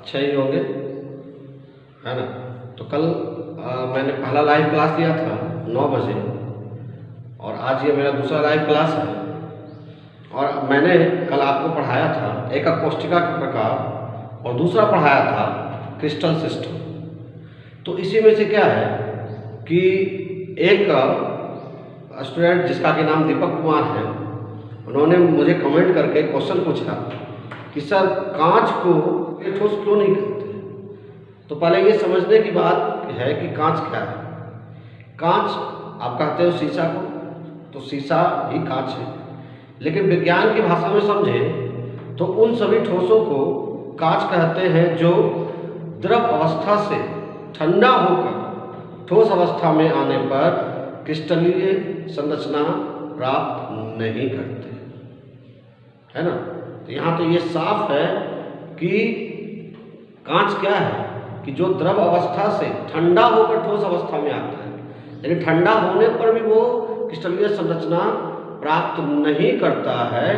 अच्छे ही होंगे, है ना। तो कल मैंने पहला लाइव क्लास दिया था 9 बजे और आज ये मेरा दूसरा लाइव क्लास है। और मैंने कल आपको पढ़ाया था एकक कोष्ठिका के प्रकार और दूसरा पढ़ाया था क्रिस्टल सिस्टम। तो इसी में से क्या है कि एक स्टूडेंट जिसका कि नाम दीपक कुमार है, उन्होंने मुझे कमेंट करके क्वेश्चन पूछा कि सर कांच को ये ठोस क्यों नहीं कहते। तो पहले ये समझने की बात है कि कांच क्या है। कांच आप कहते हो शीशा को, तो शीशा ही कांच है। लेकिन विज्ञान की भाषा में समझे तो उन सभी ठोसों को कांच कहते हैं जो द्रव अवस्था से ठंडा होकर ठोस अवस्था में आने पर क्रिस्टलीय संरचना प्राप्त नहीं करते, है ना। तो यहाँ तो ये साफ है कि कांच क्या है कि जो द्रव अवस्था से ठंडा होकर ठोस अवस्था में आता है, लेकिन ठंडा होने पर भी वो क्रिस्टलीय संरचना प्राप्त नहीं करता है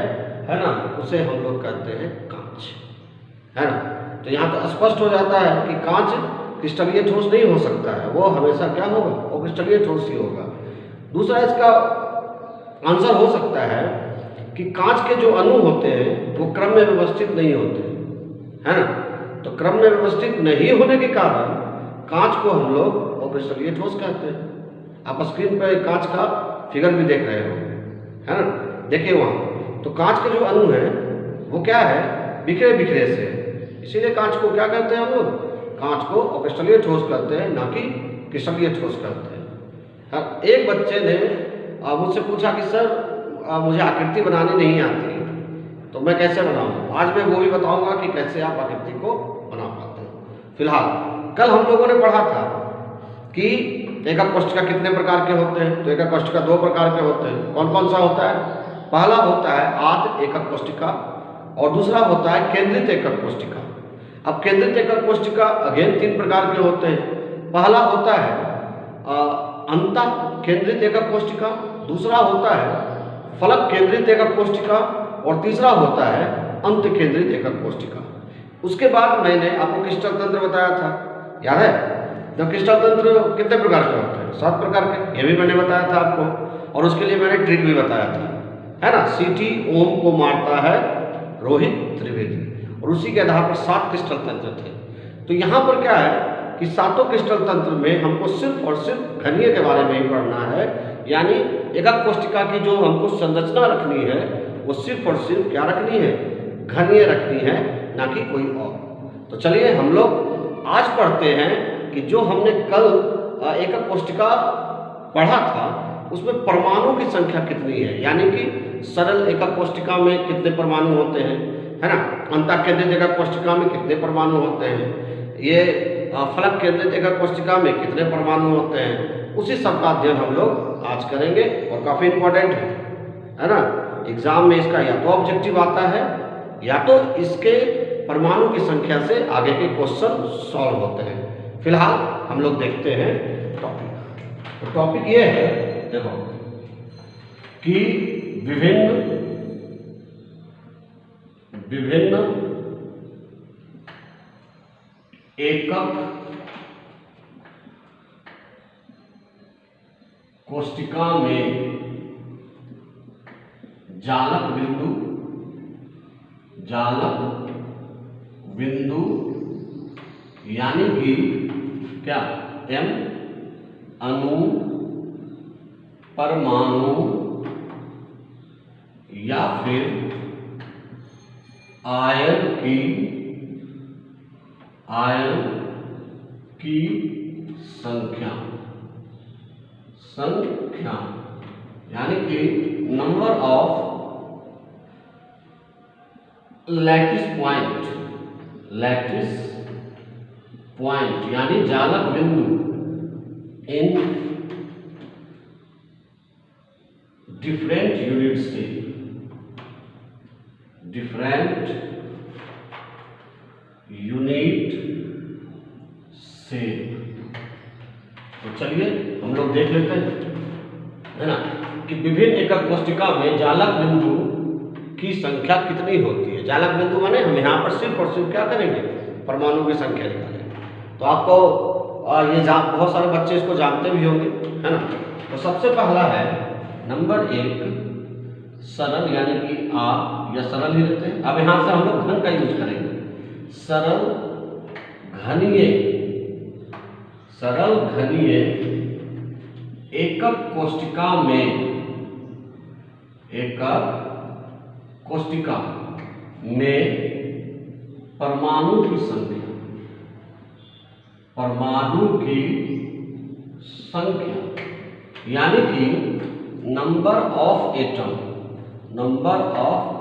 ना, उसे हम लोग कहते हैं कांच, है ना। तो यहाँ तो स्पष्ट हो जाता है कि कांच क्रिस्टलीय ठोस नहीं हो सकता है, वो हमेशा क्या होगा, वो क्रिस्टलीय ठोस ही होगा। दूसरा इसका आंसर हो सकता है कि कांच के जो अणु होते हैं वो क्रम में व्यवस्थित नहीं होते, है ना। तो क्रम में व्यवस्थित नहीं होने के कारण कांच को हम लोग अक्रिस्टलीय ठोस कहते हैं। आप स्क्रीन पर कांच का फिगर भी देख रहे हो, है ना, देखिए वहाँ। तो कांच के जो अणु हैं वो क्या है, बिखरे बिखरे से, इसीलिए कांच को क्या कहते हैं हम लोग, कांच को अक्रिस्टलीय ठोस कहते हैं, ना कि क्रिस्टलीय ठोस कहते हैं। एक बच्चे ने मुझसे पूछा कि सर मुझे आकृति बनानी नहीं आती, तो मैं कैसे बनाऊँ। आज मैं वो भी बताऊँगा कि कैसे आप आकृति को बना पाते हैं। फिलहाल कल हम लोगों ने पढ़ा था कि एकक कोष्ठिका कितने प्रकार के होते हैं। तो एकक कोष्ठिका 2 प्रकार के होते हैं। कौन कौन सा होता है, पहला होता है आद्य एकक कोष्ठिका और दूसरा होता है केंद्रित एकक कोष्ठिका। अब केंद्रित एकक कोष्ठिका अगेन 3 प्रकार के होते हैं। पहला होता है अंतः केंद्रित एकक कोष्ठिका, दूसरा होता है फलक केंद्रित एकक कोष्ठिका और तीसरा होता है अंत केंद्रित एकक कोष्ठिका। उसके बाद मैंने आपको क्रिस्टल तंत्र बताया था, याद है। तो क्रिस्टल तंत्र कितने प्रकार के होते हैं, 7 प्रकार के, ये भी मैंने बताया था आपको। और उसके लिए मैंने ट्रिक भी बताया था, है ना। सीटी ओम को मारता है रोहित त्रिवेदी, और उसी के आधार पर 7 क्रिस्टल तंत्र थे। तो यहाँ पर क्या है कि 7 क्रिस्टल तंत्र में हमको सिर्फ और सिर्फ घनीय के बारे में ही पढ़ना है, यानी एकक कोष्ठिका की जो हमको संरचना रखनी है वो सिर्फ और सिर्फ क्या रखनी है, घनीय रखनी है, ना कि कोई और। तो चलिए हम लोग आज पढ़ते हैं कि जो हमने कल एकक कोष्ठिका पढ़ा था उसमें परमाणु की संख्या कितनी है, यानी कि सरल एकक कोष्ठिका में कितने परमाणु होते हैं, है ना। अंतः केंद्रित एकक कोष्ठिका में कितने परमाणु होते हैं, ये फलक केंद्रित एकक कोष्ठिका में कितने परमाणु होते हैं, उसी सब का अध्ययन हम लोग आज करेंगे। और काफ़ी इंपॉर्टेंट है ना। एग्जाम में इसका या तो ऑब्जेक्टिव आता है या तो इसके परमाणु की संख्या से आगे के क्वेश्चन सॉल्व होते हैं। फिलहाल हम लोग देखते हैं टॉपिक। तो टॉपिक ये है, देखो कि विभिन्न एकक कोष्ठिका में जालक बिंदु यानी कि क्या, एम अणु, परमाणु या फिर आयन की संख्या यानी कि नंबर ऑफ लैटिस पॉइंट यानी जालक बिंदु इन डिफरेंट यूनिट से। तो चलिए हम लोग देख लेते हैं, है ना, कि विभिन्न एकक कोष्ठिका में जालक बिंदु की संख्या कितनी होती है। जालक बिंदु माने हम यहाँ पर सिर्फ और सिर्फ क्या करेंगे, परमाणु की संख्या निकालें। तो आपको ये बहुत सारे बच्चे इसको जानते भी होंगे, है ना। तो सबसे पहला है नंबर 1 सरल, यानी कि आप या सरल ही लेते हैं। अब यहाँ से हम लोग घन का यूज करेंगे। सरल घनीय एकक कोष्टिका में परमाणु की संख्या यानी कि number of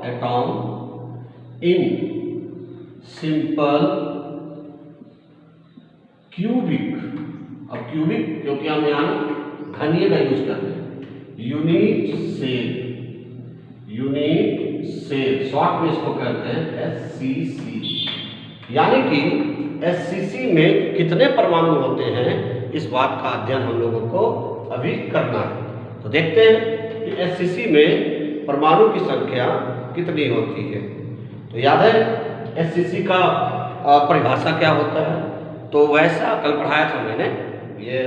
atom in simple cubic. अब क्यूबिक क्योंकि हम यहाँ घनीय का यूज करते हैं। यूनिट सेल शॉर्ट में इसको कहते हैं SCC, यानी कि SCC में कितने परमाणु होते हैं, इस बात का अध्ययन हम लोगों को अभी करना है। तो देखते हैं कि SCC में परमाणु की संख्या कितनी होती है। तो याद है SCC का परिभाषा क्या होता है। तो वैसा कल पढ़ाया था मैंने ये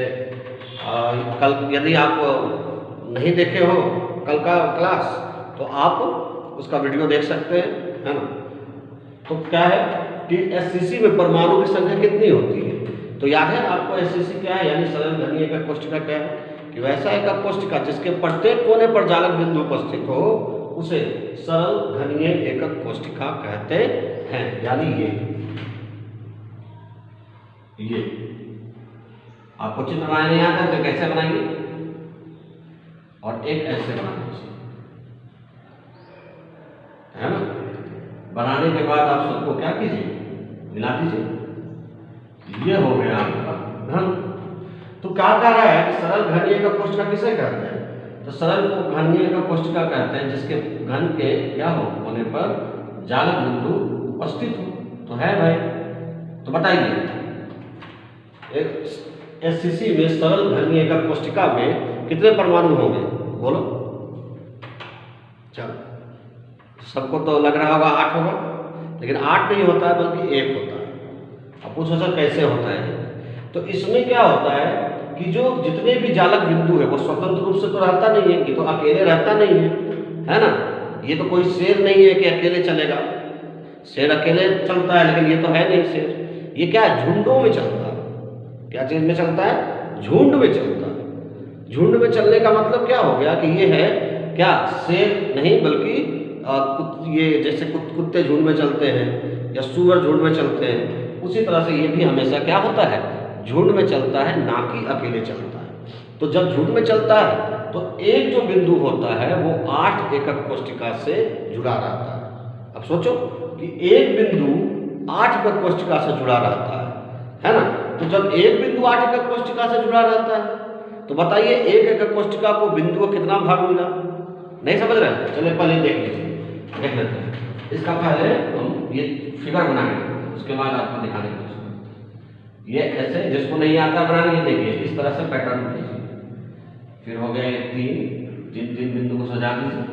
कल, यदि आप नहीं देखे हो कल का क्लास तो आप उसका वीडियो देख सकते हैं, है ना। तो क्या है कि SCC में परमाणु की संख्या कितनी होती है। तो याद है आपको SCC क्या है, यानी सरल घनीय एकक कोष्टिका क्या है कि वैसा एकक कोष्टिका जिसके प्रत्येक कोने पर जालक बिंदु उपस्थित हो उसे सरल घनीय एकक कोष्टिका कहते हैं। यानी ये आपको चित्र बनाने नहीं आता तो कैसे बनाएंगे, और एक ऐसे बनाएंगे, है ना। बनाने के बाद आप सबको क्या कीजिए, मिला दीजिए। ये हो गया आपका घन। तो क्या कह रहा है कि सरल घनीय एकक कोष्टिका किसे कहते हैं। तो सरल घनीय एकक कोष्टिका कहते हैं जिसके घन के क्या हो होने पर जालक बिंदु उपस्थित हो। तो है भाई, तो बताइए SCC में सरल घनीय एकक कोष्टिका में कितने परमाणु होंगे, बोलो। चलो, सबको तो लग रहा होगा 8 होगा, लेकिन 8 नहीं होता है बल्कि 1 होता है। अब पूछो सर कैसे होता है। तो इसमें क्या होता है कि जो जितने भी जालक बिंदु है वो स्वतंत्र रूप से तो रहता नहीं है, ये तो अकेले रहता नहीं है ना। ये तो कोई शेर नहीं है कि अकेले चलेगा, शेर अकेले चलता है, लेकिन ये तो है नहीं शेर। ये क्या है, झुंडों में चलता है। क्या चीज में चलता है, झुंड में चलता है। झुंड में चलने का मतलब क्या हो गया कि ये है क्या, शेर नहीं बल्कि ये जैसे कुत्ते झुंड में चलते हैं या सूअर झुंड में चलते हैं, उसी तरह से ये भी हमेशा क्या होता है, झुंड में चलता है, ना कि अकेले चलता है। तो जब झुंड में चलता है तो एक जो बिंदु होता है वो 8 एकक कोष्टिका से जुड़ा रहता है। अब सोचो कि एक बिंदु 8 एकक कोष्टिका से जुड़ा रहता है ना। तो जब एक बिंदु 8 एकक कोष्टिका से जुड़ा रहता है तो बताइए एक एकक कोष्टिका को बिंदु को कितना भाग मिला। नहीं समझ रहे हैं, चलिए पहले देख लेते हैं। इसका पहले हम ये फिगर बना के उसके बाद आपको दिखाने की कोशिश करते हैं। ये ऐसे जिसको नहीं आता बनाने, ये देखिए इस तरह से पैटर्न कीजिए। फिर हो गया 3 बिंदु को सजा दीजिए।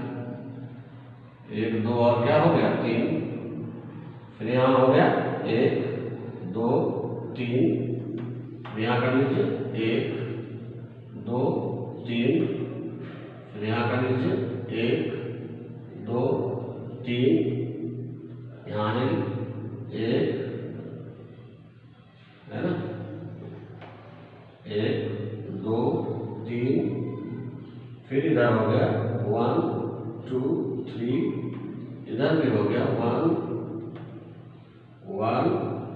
1 2 और क्या हो गया 3। फिर यहाँ हो गया 1 2 3, यहाँ कर लीजिए 1 2 3, फिर यहाँ कर लीजिए 1 2 3, यहाँ है 1, है ना, 1 2 3, फिर इधर हो गया 1 2 3, इधर भी हो गया 1 1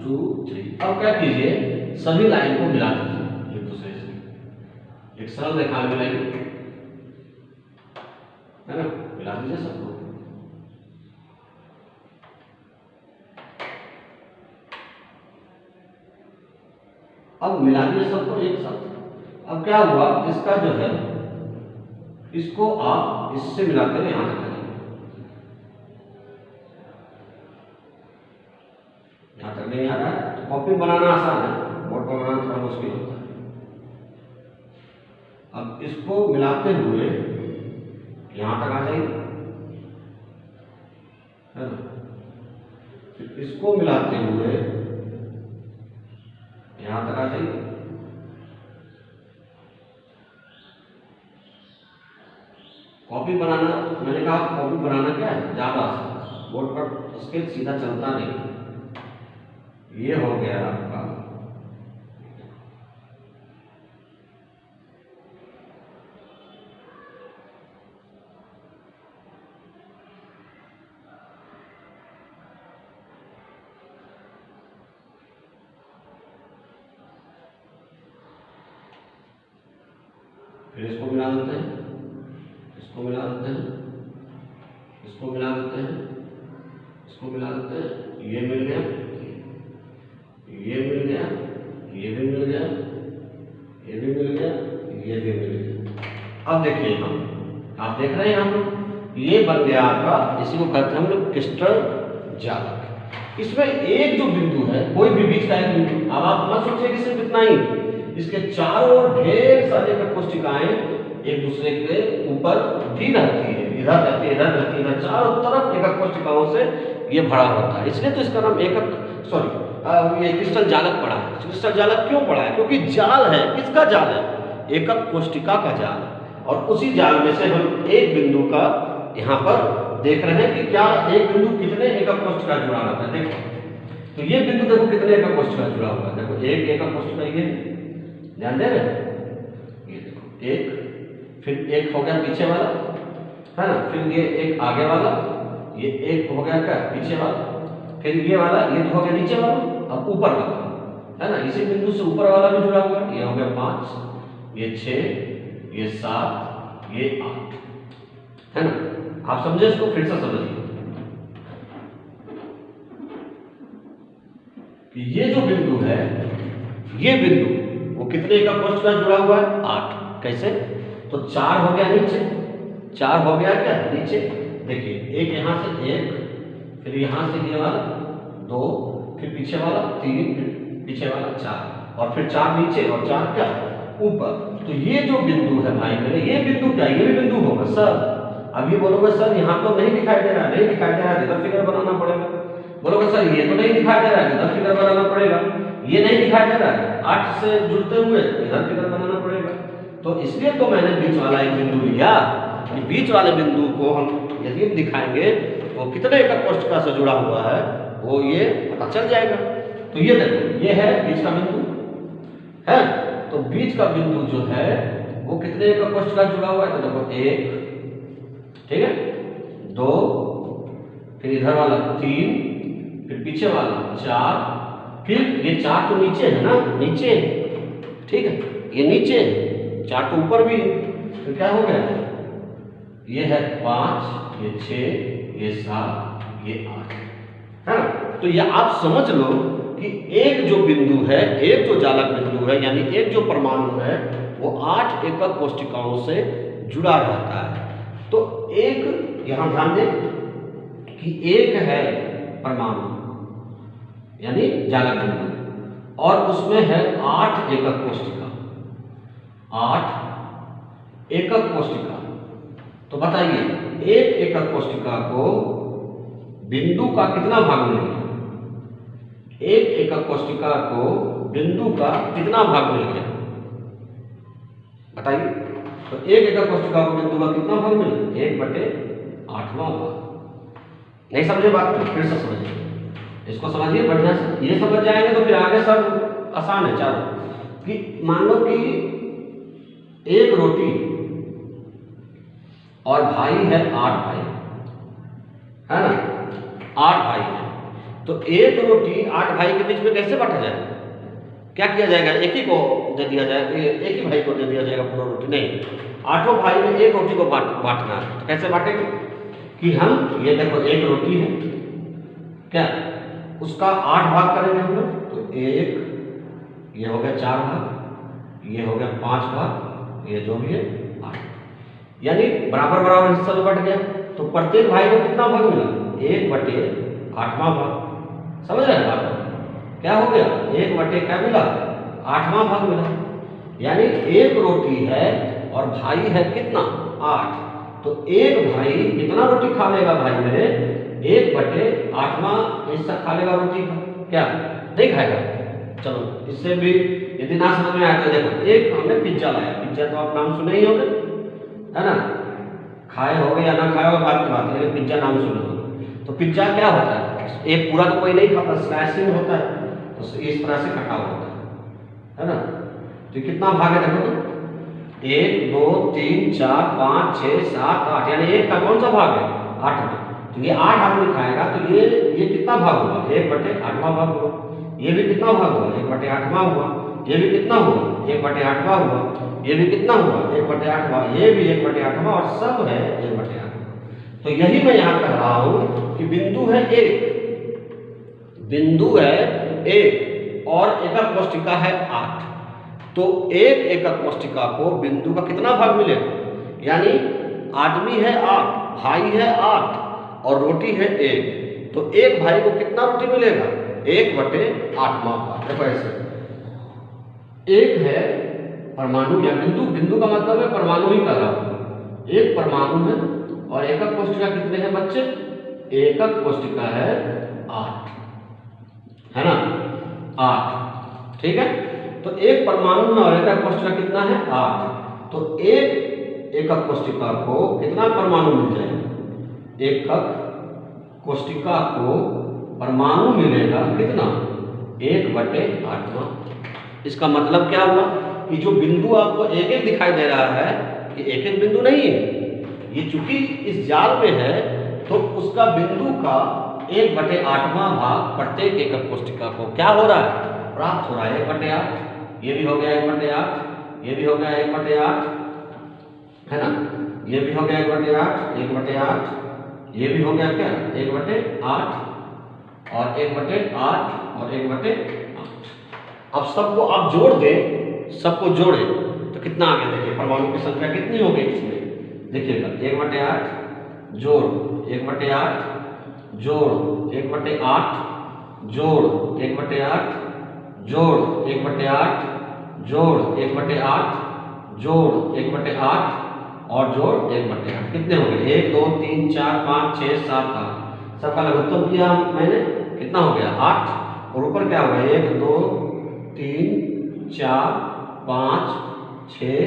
2 3। अब क्या कीजिए, सभी लाइन को मिला दीजिए एक दूसरे से, एक सरल रेखा में मिलाइए, है ना, मिला दीजिए सबको। अब मिला दिए सबको एक साथ। अब क्या हुआ, इसका जो है इसको आप इससे मिलाते हुए यहां तक करेंगे, यहां तक नहीं आ रहा है तो कॉपी बनाना आसान है, बोर्ड पर बनाना थोड़ा मुश्किल होता है। अब इसको मिलाते हुए यहां तक आ जाइए, है ना, फिर इसको मिलाते हुए यहाँ तक आ जाइए। कॉपी बनाना, मैंने कहा कॉपी बनाना क्या है, ज़्यादा बोर्ड पर स्केच सीधा चलता नहीं। ये हो गया आपका फिर इसको मिला देते हैं, इसको मिला देते हैं, इसको मिला देते हैं, इसको मिला देते हैं। ये मिल गया, ये मिल गया, ये भी मिल गया, ये भी मिल गया, ये भी मिल गया। अब देखिए हम, आप देख रहे हैं यहाँ पर ये बन गया आपका, इसी को कहते हैं हम लोग क्रिस्टल जालक। इसमें एक जो बिंदु है, कोई भी बीच का एक बिंदु, अब आप मत सोचिए कि सिर्फ इतना ही, इसके चारों ओर ढेर सारे कोशिकाएं एक दूसरे के ऊपर भी रहती है, इधर रहती है, इधर रहती है, इधर चारों तरफ एकक कोशिकाओं से ये भरा होता है। इसलिए तो इसका नाम ये क्रिस्टल जालक पड़ा है। क्रिस्टल जालक क्यों पड़ा है? क्योंकि जाल है, किसका जाल है? एकक कोशिका का जाल। और उसी जाल में से हम एक बिंदु का यहाँ पर देख रहे हैं कि क्या एक बिंदु कितने एकक कोशिका जुड़ा रहता है। देखो तो ये बिंदु देखो कितने एकक कोशिका जुड़ा हुआ है। देखो एक एकक कोशिका, ये ध्यान दे रहे, ये देखो एक, फिर एक हो गया पीछे वाला, है ना, फिर ये एक आगे वाला, ये एक हो गया क्या पीछे वाला, फिर ये वाला, ये हो गया नीचे वाला, अब ऊपर वाला, है ना। इसी बिंदु से ऊपर वाला भी जुड़ा हुआ है। ये हो गया 5, ये 6, ये 7, ये 8, है ना। आप समझे इसको, फिर से समझिए कि ये जो बिंदु है, ये बिंदु वो कितने एकक कोशिका जुड़ा हुआ है? 8। कैसे? तो 4 हो गया नीचे, 4 हो गया क्या नीचे। देखिए एक यहाँ से एक, फिर यहाँ से ये वाला 2, फिर पीछे वाला 3, फिर पीछे वाला 4, और फिर 4 नीचे और 4 क्या ऊपर। तो ये जो बिंदु है भाई मेरे, ये बिंदु क्या, ये भी बिंदु होगा सर। अभी बोलोगे सर यहाँ तो नहीं दिखाई दे रहा, नहीं दिखाई दे रहा है, इधर फिगर बनाना पड़ेगा। बोलोगे सर ये तो नहीं दिखाई दे रहा है, इधर फिगर बनाना पड़ेगा। ये नहीं दिखाई दे रहा है, 8 से जुड़ते हुए इधर फिगर बनाना पड़ेगा। तो इसलिए तो मैंने बीच वाला एक बिंदु लिया कि बीच वाले बिंदु को हम यदि दिखाएंगे वो कितने एकक कोशिका से जुड़ा हुआ है वो ये पता चल जाएगा। तो ये देखो ये है बीच का बिंदु है। तो बीच का बिंदु जो है वो कितने एकक कोशिका जुड़ा हुआ है? तो देखो 1, ठीक है, 2, फिर इधर वाला 3, फिर पीछे वाला 4, फिर ये 4 तो नीचे है ना, नीचे, ठीक है, ये नीचे, 4 तो ऊपर भी, तो क्या हो गया, ये है 5, ये 6, ये 7, ये 8, है ना। तो ये आप समझ लो कि एक जो बिंदु है, एक जो जालक बिंदु है, यानी एक जो परमाणु है वो 8 एकक कोशिकाओं से जुड़ा रहता है। तो एक यहां ध्यान दें कि एक है परमाणु यानी जालक बिंदु, और उसमें है 8 एकक कोशिका, 8 एकक कोशिका। तो बताइए एक एकक कोशिका को बिंदु का कितना भाग मिलेगा? एक एकक कोशिका को बिंदु का कितना भाग मिल गया बताइए। तो एक एकक कोशिका को बिंदु का कितना भाग मिला? 1/8वां भाग। नहीं समझे बात को? फिर से समझिए, इसको समझिए बढ़िया से। ये समझ जाएंगे तो फिर आगे सब आसान है। चलो कि मान लो कि एक रोटी और भाई है 8 भाई, है ना, 8 भाई है। तो एक रोटी 8 भाई के बीच में कैसे बांटा जाएगा? क्या किया जाएगा? एक ही को दे दिया जाएगा, एक ही भाई को दे दिया जाएगा पूरा रोटी? नहीं, 8 भाई में एक रोटी को बांटना है। तो कैसे बांटेंगे कि हम ये देखो एक रोटी है क्या, उसका 8 भाग करेंगे हम लोग। तो एक, ये हो गया 4 भाग, ये हो गया 5 भाग, ये जो भी है 8, यानी बराबर बराबर हिस्सा में बट गया। तो प्रत्येक भाई को कितना भाग मिला? 1/8वां भाग। समझ रहे हैं बात? क्या हो गया? 1 क्या मिला? 8वां भाग मिला। यानी एक रोटी है और भाई है कितना? 8। तो एक भाई कितना रोटी खा लेगा भाई मेरे? 1/8वां हिस्सा खा लेगा रोटी का। क्या नहीं खाएगा? चलो इससे भी यदि ना समझ में आया तो देखो, एक हमने पिज्जा लाया, पिज्जा तो आप नाम सुने ही होंगे, है ना, खाए होगे या ना खाए होगे बात की बात है, लेकिन पिज्जा नाम सुने होंगे। तो पिज्जा क्या होता है, एक पूरा तो कोई नहीं खाता, स्लाइसिंग होता है, तो इस तरह से कटा हुआ होता है ना। तो कितना भाग है देखो तो, 1 2 3 4 5 6 7 8, यानी एक का कौन सा भाग है, 8वां। तो ये 8 आदमी खाएगा तो ये कितना भाग हुआ, 1/8वां भाग हुआ। ये भी कितना भाग हुआ, 1/8वां हुआ। ये भी कितना हुआ, 1/8वां हुआ। ये भी कितना हुआ, 1/8वां। ये भी 1/8वां, और सब है 1/8। तो यही मैं यहाँ कह रहा हूँ कि बिंदु है एक, बिंदु है एक और एकक कोष्ठिका है 8। तो एक एकक कोष्ठिका को बिंदु का कितना भाग मिलेगा, यानी आदमी है 8, भाई है 8 और रोटी है 1। तो एक भाई को कितना रोटी मिलेगा, 1/8वां भाग। देखो ऐसे एक है परमाणु या बिंदु, बिंदु का मतलब है परमाणु ही कर रहा हूं। एक परमाणु है और एकक कोष्ठिका कितने हैं बच्चे, एकक कोष्ठिका है 8, है ना, 8, ठीक है। तो एक परमाणु में और एकक कोष्ठिका कितना है, 8। तो एक एकक कोष्ठिका को कितना परमाणु मिल जाएगा, एकक कोष्ठिका को परमाणु मिलेगा कितना, 1/8वां। इसका मतलब क्या हुआ कि जो बिंदु आपको एक एक दिखाई दे रहा है, ये एक एक बिंदु नहीं है, ये चूंकि इस जाल में है तो उसका बिंदु का 1/8वां भाग प्रत्येक एकक कोष्ठिका को क्या हो रहा है, प्राप्त हो रहा है, 1/8। ये भी हो गया 1/8, ये भी हो गया 1/8, है ना, ये भी हो गया 1/8, 1/8, ये भी हो गया क्या 1/8 और 1/8 और 1/8। अब सबको आप जोड़ दें, सबको जोड़े तो कितना आ गया, देखिए परमाणु की संख्या कितनी हो गई इसमें, देखिएगा 1/8 जोड़ 1/8 जोड़ 1/8 जोड़ 1/8 जोड़ 1/8 जोड़ 1/8 जोड़ 1/8 और जोड़ 1/8, कितने हो गए, 1 2 3 4 5 6 7 8। सबका लघुत्तम किया मैंने, कितना हो गया 8, और ऊपर क्या होगा 1 2 3 4 5 6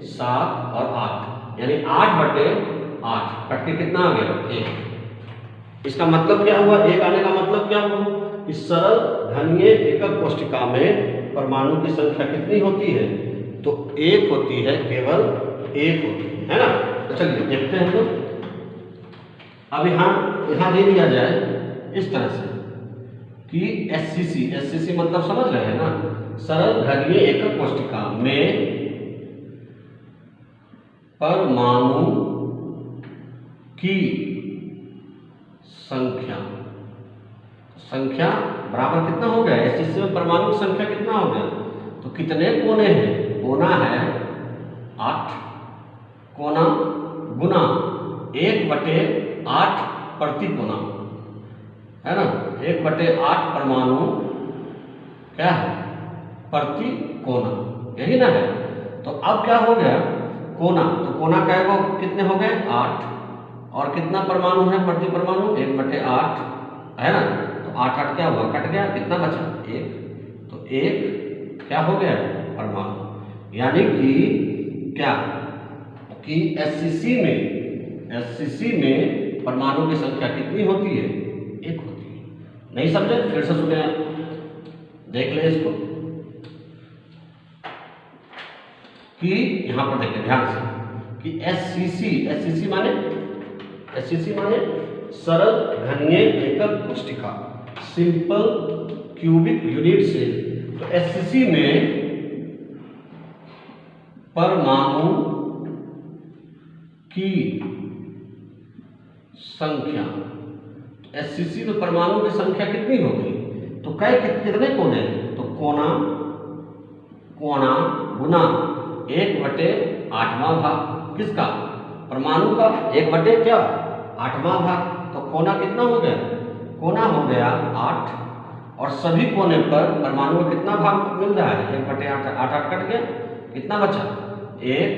7 और 8, यानी 8/8 कट के कितना आ गया 1। इसका मतलब क्या हुआ, एक आने का मतलब क्या हुआ, इस सरल घनीय एकक कोष्ठिका में परमाणु की संख्या कितनी होती है, तो 1 होती है, केवल 1 होती है ना। तो चलिए देखते हैं। तो अब यहाँ दे दिया जाए इस तरह से कि SCC मतलब समझ रहे हैं ना, सरल घनीय एकक कोष्ठिका में परमाणु की संख्या बराबर कितना हो गया, SCC में परमाणु की संख्या कितना हो गया, तो कितने कोने हैं, कोना है 8, कोना गुना 1/8 प्रति कोना, है ना, 1/8 परमाणु क्या है प्रति कोना, यही ना है। तो अब क्या हो गया कोना, तो कोना का को कितने हो गए 8, और कितना परमाणु है प्रति परमाणु 1/8, है ना। तो 8 क्या हुआ, कट गया, कितना बचा 1। तो 1 क्या हो गया परमाणु, यानी कि क्या कि SCC में परमाणु की संख्या कितनी होती है, 1 होती है। नहीं समझे फिर से सुने, देख ले इसको कि यहां पर देखें ध्यान से कि SCC माने सरल घनीय एकक कोष्ठिका, सिंपल क्यूबिक यूनिट सेल। तो SCC में परमाणु की संख्या, SCC में परमाणु की संख्या कितनी हो गई, तो कितने कोने हैं, तो कोना गुना 1/8वां भाग, किसका परमाणु का 1/8वां भाग। तो कोना कितना हो गया, कोना हो गया 8, और सभी कोने पर परमाणु का कितना भाग मिल रहा है, 1/8, 8 कट गया, कितना बचा 1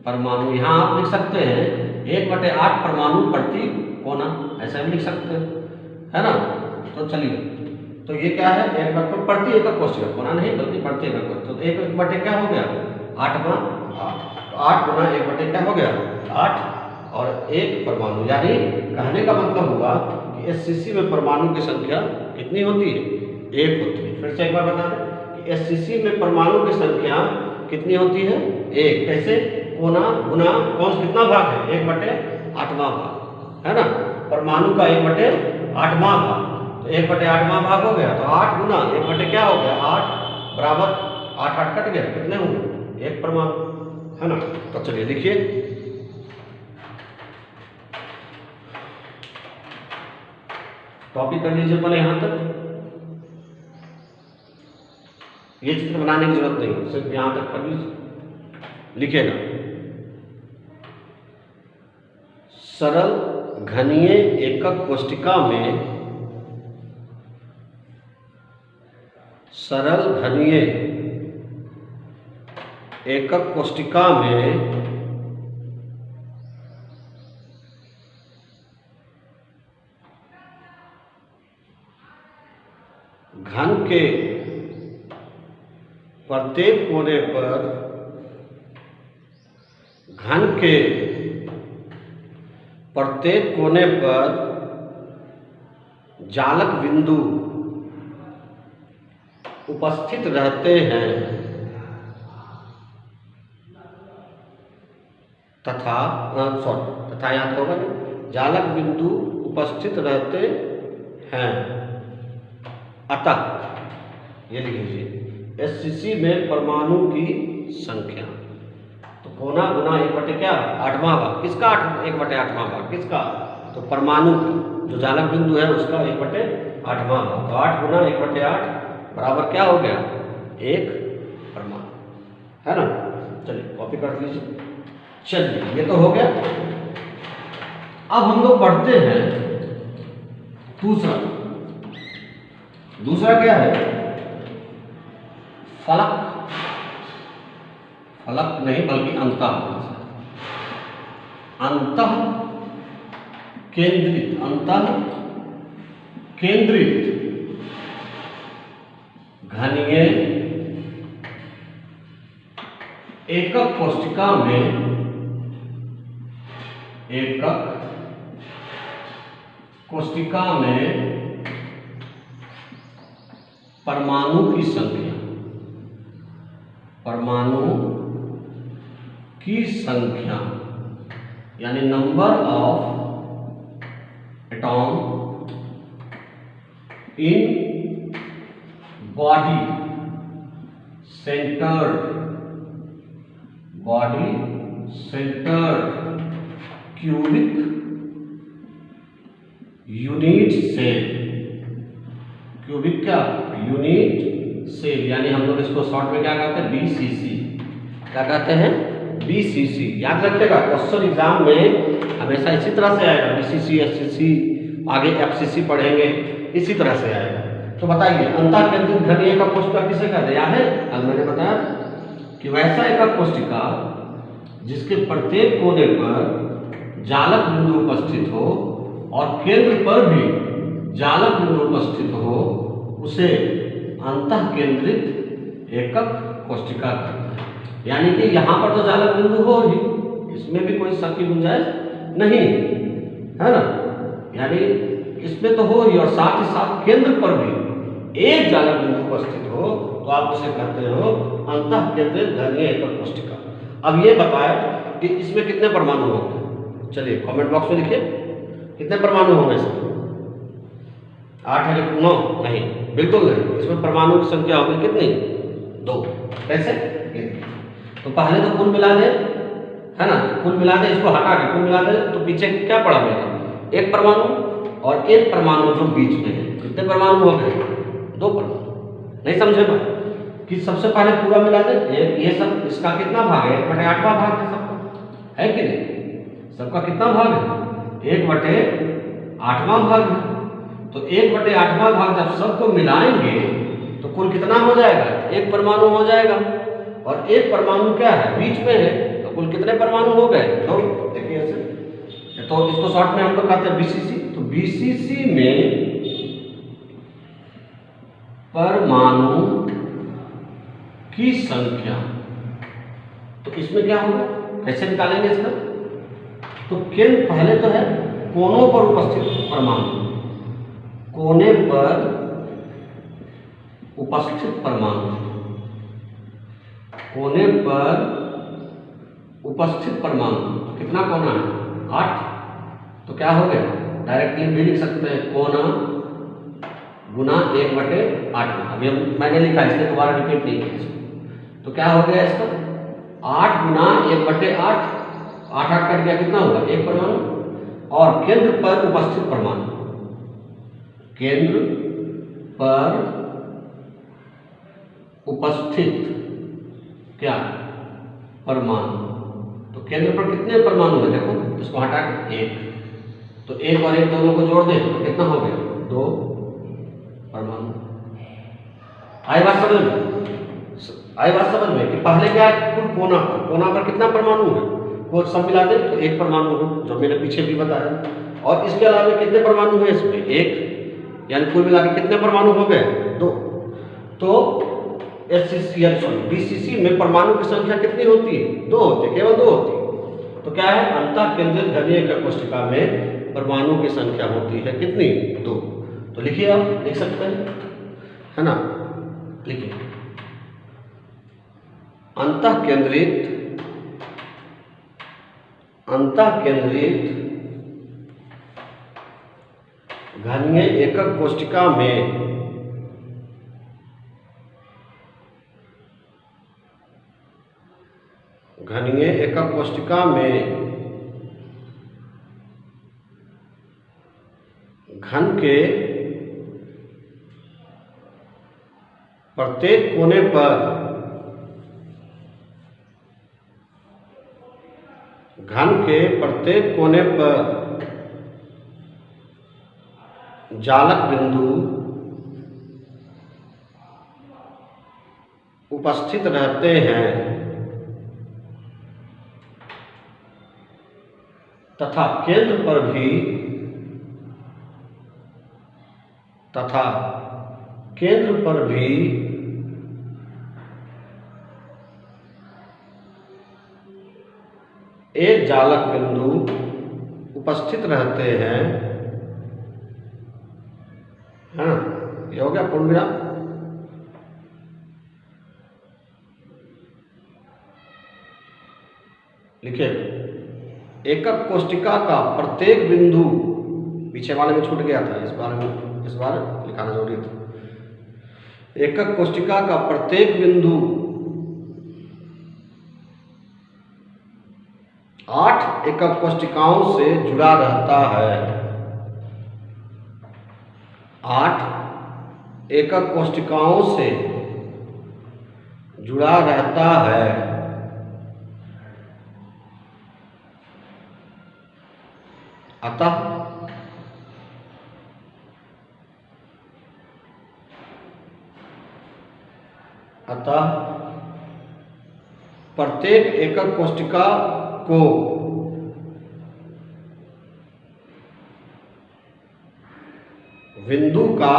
परमाणु। यहाँ आप लिख सकते हैं 1/8 परमाणु प्रति कोना, ऐसा भी लिख सकते हैं, है ना। तो चलिए तो ये क्या है, एक बटे प्रति एकक कोशिका, गुना नहीं बल्कि प्रति एकक कोशिका। तो एक बटे क्या हो गया, 8वां 8। तो 8 गुना 1 बटे क्या हो गया, 8 और 1 परमाणु, यानी कहने का मतलब हुआ कि एससीसी में परमाणु की संख्या कितनी होती है, 1 होती है। फिर से एक बार बता दें कि एससीसी में परमाणु की संख्या कितनी होती है, 1। कैसे, कोना गुना कौन कितना भाग है, 1 बटे 8वां भाग है ना, परमाणु का 1 बटे 8वां भाग। तो 1 बटे 8वां भाग हो गया, तो 8 गुना 1 बटे क्या हो गया, 8 बराबर 8 8 कट गया, कितने होंगे, 1 परमाणु है ना। तो चलिए लिखिए, कॉपी कर लीजिए पहले यहां तक, ये चित्र बनाने की जरूरत नहीं, सिर्फ यहां तक कर लीजिए। लिखेगा, सरल घनीय एकक कोशिका में, सरल घनीय एकक कोशिका में घन के प्रत्येक कोने पर, घन के प्रत्येक कोने पर जालक बिंदु उपस्थित रहते हैं तथा तथा याद होगा ना, जालक बिंदु उपस्थित रहते हैं। अतः ये लिख लीजिए, एससीसी में परमाणु की संख्या, तो कोना गुना 1 बटे क्या, 8वां भाग, किसका 1 बटे 8वां भाग किसका, तो परमाणु का, जो जालक बिंदु है उसका 1 बटे 8वां भाग। तो 8 गुना 1 बटे 8 बराबर क्या हो गया, 1 परमाणु है ना। चलिए कॉपी कर लीजिए। चलिए ये तो हो गया। अब हम लोग पढ़ते हैं दूसरा। दूसरा क्या है, फलक, फलक नहीं बल्कि अंतः, अंतः केंद्रित, अंतः केंद्रित घनीय एकक कोशिका में, एकक कोशिका में परमाणु की संख्या, परमाणु की संख्या यानी number of atom in body centred, body centred cubic unit cell, cubic क्या यूनिट सेल, यानी हम लोग इसको शॉर्ट में क्या कहते हैं, बीसीसी, क्या कहते हैं, बीसीसी। याद रखिएगा, क्वेश्चन एग्जाम में हमेशा इसी तरह से आएगा, बीसीसी, एससीसी, आगे एफसीसी पढ़ेंगे, इसी तरह से आएगा। तो बताइए, अंतः केंद्रित घनीय एकक कोशिका किसे कहते हैं, याद है, कल मैंने बताया कि वैसा एकक कोशिका जिसके प्रत्येक कोने पर जालक बिंदु उपस्थित हो और केंद्र पर भी जालक बिंदु उपस्थित हो, उसे अंतः केंद्रित एकक कोशिका कहते हैं। यानी कि यहाँ पर तो जालक बिंदु हो ही, इसमें भी कोई शक की गुंजाइश नहीं है ना, यानी इसमें तो हो ही, और साथ ही साथ केंद्र पर भी एक जालक बिंदु उपस्थित हो, तो आप उसे कहते हो अंतः केंद्रित घनीय एकक कोशिका। अब ये बताए कि इसमें कितने परमाणु होंगे, चलिए कमेंट बॉक्स में लिखिए, कितने परमाणु होंगे इसमें, 8 है 9, नहीं बिल्कुल नहीं, इसमें परमाणु की संख्या होगी कितनी, 2। कैसे, तो पहले तो कुल मिला दे, है ना, कुल मिला दे, इसको हटा के कुल मिला दे, तो पीछे क्या पड़ा मेरा, 1 परमाणु और 1 परमाणु जो बीच में है, कितने परमाणु हो गए, 2 परमाणु। नहीं समझे बात, कि सबसे पहले पूरा मिला दे, ये सब इसका कितना भाग है, 1 बटे 8वां भाग है सबका, है कि नहीं, सबका कितना भाग है, 1 बटे 8वां भाग है। तो 1 बटे 8वां भाग जब सबको मिलाएंगे तो कुल कितना हो जाएगा, 1 परमाणु हो जाएगा, और 1 परमाणु क्या है, बीच में है, तो कुल कितने परमाणु हो गए, 2। देखिए ऐसे, तो इसको शॉर्ट में हम लोग कहते हैं बीसीसी। तो बीसीसी में परमाणु की संख्या। तो इसमें क्या होगा, कैसे निकालेंगे इसका? तो केंद्र पहले तो है कोनों पर उपस्थित परमाणु, कोने पर उपस्थित परमाणु, कोने पर उपस्थित परमाणु। कितना कोना है? 8। तो क्या हो गया, डायरेक्टली भी लिख सकते हैं कोना गुना 1/8। अभी मैंने लिखा इसलिए दोबारा रिपीट नहीं किया इसको। तो क्या हो गया इसका, 8 गुना 1/8, 8 कट गया, कितना होगा? 1 परमाणु। और केंद्र पर उपस्थित परमाणु, केंद्र पर उपस्थित क्या? परमाणु। तो केंद्र पर कितने परमाणु है? देखो इसको हटा के 1। तो 1 और 1 दोनों को जोड़ दें तो कितना हो गया? 2 परमाणु। आई बात समझ में? आई बात समझ में कि पहले क्या है, कुल कोना पर, कोना पर कितना परमाणु है? वो सब मिला दे तो 1 परमाणु है, जो मैंने पीछे भी बताया। और इसके अलावा कितने परमाणु है इसमें? 1, यानी कुल मिला के कितने परमाणु हो गए? 2। तो बीसीसी में परमाणु की संख्या कितनी होती है? 2 होती है, केवल 2 होती है। तो क्या है, अंतः केंद्रित घनीय एकक कोशिका में परमाणु की संख्या होती है कितनी? 2। तो लिखिए, आप लिख सकते हैं, है ना? लिखिए, अंतः केंद्रित घनीय एकक कोशिका में घनीय एकक कोशिका में घन के प्रत्येक कोने पर जालक बिंदु उपस्थित रहते हैं तथा केंद्र पर भी एक जालक बिंदु उपस्थित रहते हैं। हाँ, ये हो गया पूर्ण विराम। लिखिए, एकक कोशिका का प्रत्येक बिंदु, पीछे वाले में छूट गया था, इस बार लिखाना जरूरी था। एकक कोशिका का प्रत्येक बिंदु 8 एकक कोशिकाओं से जुड़ा रहता है। 8 एकक कोशिकाओं से जुड़ा रहता है। अतः प्रत्येक एकक कोशिका को बिंदु का